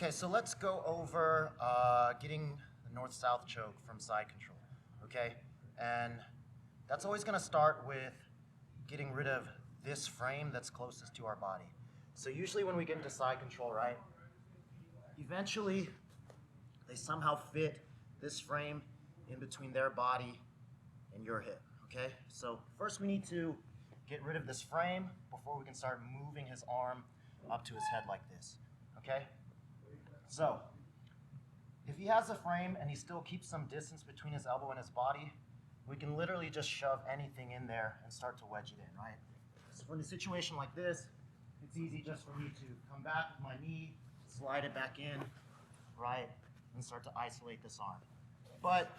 Okay, so let's go over getting the north-south choke from side control, okay? And that's always gonna start with getting rid of this frame that's closest to our body. So usually when we get into side control, right, eventually they somehow fit this frame in between their body and your hip, okay? So first we need to get rid of this frame before we can start moving his arm up to his head like this, okay? So if he has a frame and he still keeps some distance between his elbow and his body, we can literally just shove anything in there and start to wedge it in, right? So for a situation like this, it's easy just for me to come back with my knee, slide it back in, right, and start to isolate this arm. But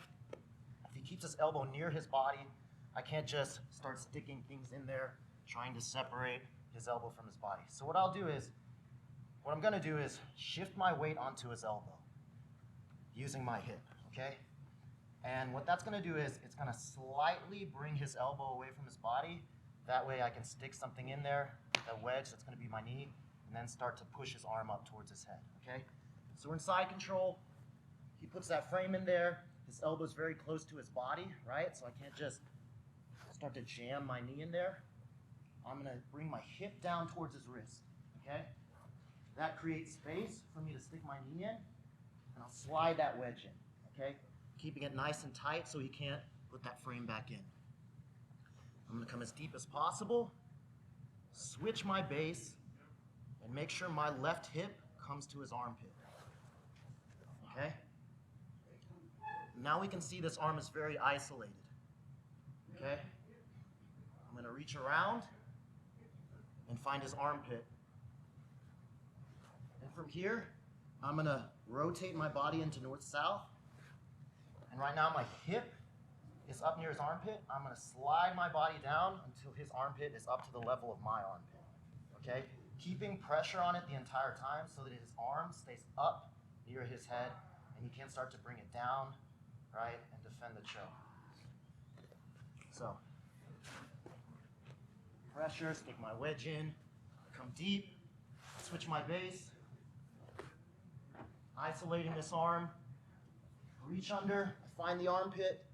if he keeps his elbow near his body, I can't just start sticking things in there, trying to separate his elbow from his body. So what I'm gonna do is shift my weight onto his elbow using my hip, okay? And what that's gonna do is it's gonna slightly bring his elbow away from his body. That way I can stick something in there, that wedge, that's gonna be my knee, and then start to push his arm up towards his head, okay? So we're in side control. He puts that frame in there. His elbow's very close to his body, right? So I can't just start to jam my knee in there. I'm gonna bring my hip down towards his wrist, okay? That creates space for me to stick my knee in, and I'll slide that wedge in, okay? Keeping it nice and tight so he can't put that frame back in. I'm gonna come as deep as possible, switch my base, and make sure my left hip comes to his armpit, okay? Now we can see this arm is very isolated, okay? I'm gonna reach around and find his armpit. And from here, I'm gonna rotate my body into north-south. And right now my hip is up near his armpit. I'm gonna slide my body down until his armpit is up to the level of my armpit, okay? Keeping pressure on it the entire time so that his arm stays up near his head and he can't start to bring it down, right, and defend the choke. So, pressure, stick my wedge in, come deep, switch my base, isolating this arm, reach under, find the armpit,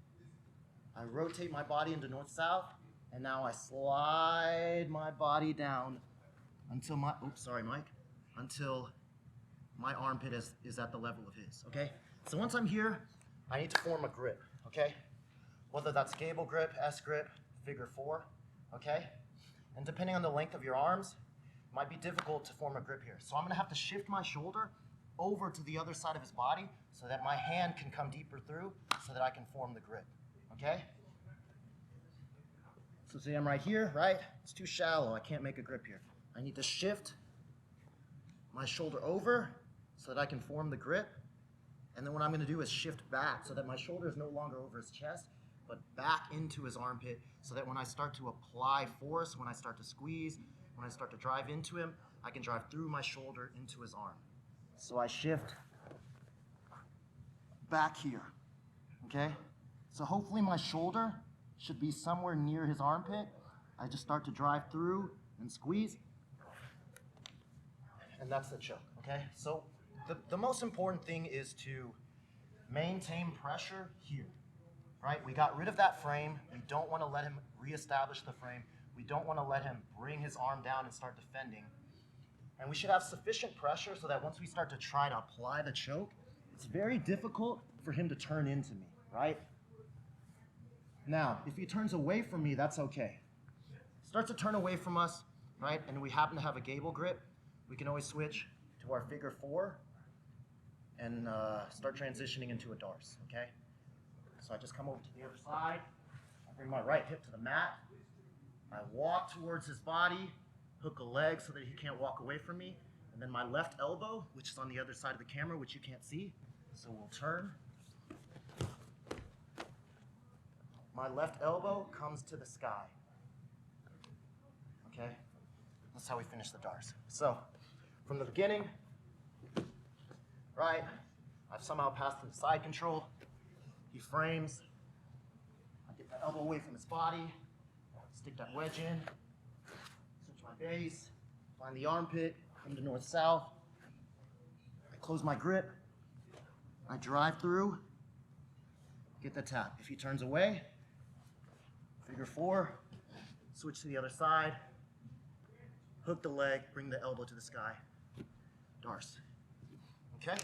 I rotate my body into north-south, and now I slide my body down until until my armpit is at the level of his, okay? So once I'm here, I need to form a grip, okay? Whether that's gable grip, S grip, figure 4, okay? And depending on the length of your arms, it might be difficult to form a grip here. So I'm gonna have to shift my shoulder over to the other side of his body so that my hand can come deeper through so that I can form the grip, okay? So say I'm right here, right? It's too shallow, I can't make a grip here. I need to shift my shoulder over so that I can form the grip. And then what I'm gonna do is shift back so that my shoulder is no longer over his chest, but back into his armpit so that when I start to apply force, when I start to squeeze, when I start to drive into him, I can drive through my shoulder into his arm. So I shift back here, okay? So hopefully my shoulder should be somewhere near his armpit. I just start to drive through and squeeze, and that's the choke, okay? So the most important thing is to maintain pressure here, right? We got rid of that frame. We don't want to let him reestablish the frame. We don't want to let him bring his arm down and start defending. And we should have sufficient pressure so that once we start to try to apply the choke, it's very difficult for him to turn into me, right? Now, if he turns away from me, that's okay. Starts to turn away from us, right? And we happen to have a gable grip, we can always switch to our figure 4 and start transitioning into a darce, okay? So I just come over to the other side, I bring my right hip to the mat, I walk towards his body, hook a leg so that he can't walk away from me, and then my left elbow, which is on the other side of the camera, which you can't see, so we'll turn. My left elbow comes to the sky, okay? That's how we finish the darce. So, from the beginning, right, I've somehow passed through the side control, he frames, I get that elbow away from his body, stick that wedge in, switch my base, find the armpit, come to north-south, I close my grip, I drive through, get the tap. If he turns away, figure 4, switch to the other side, hook the leg, bring the elbow to the sky. Darce. Okay?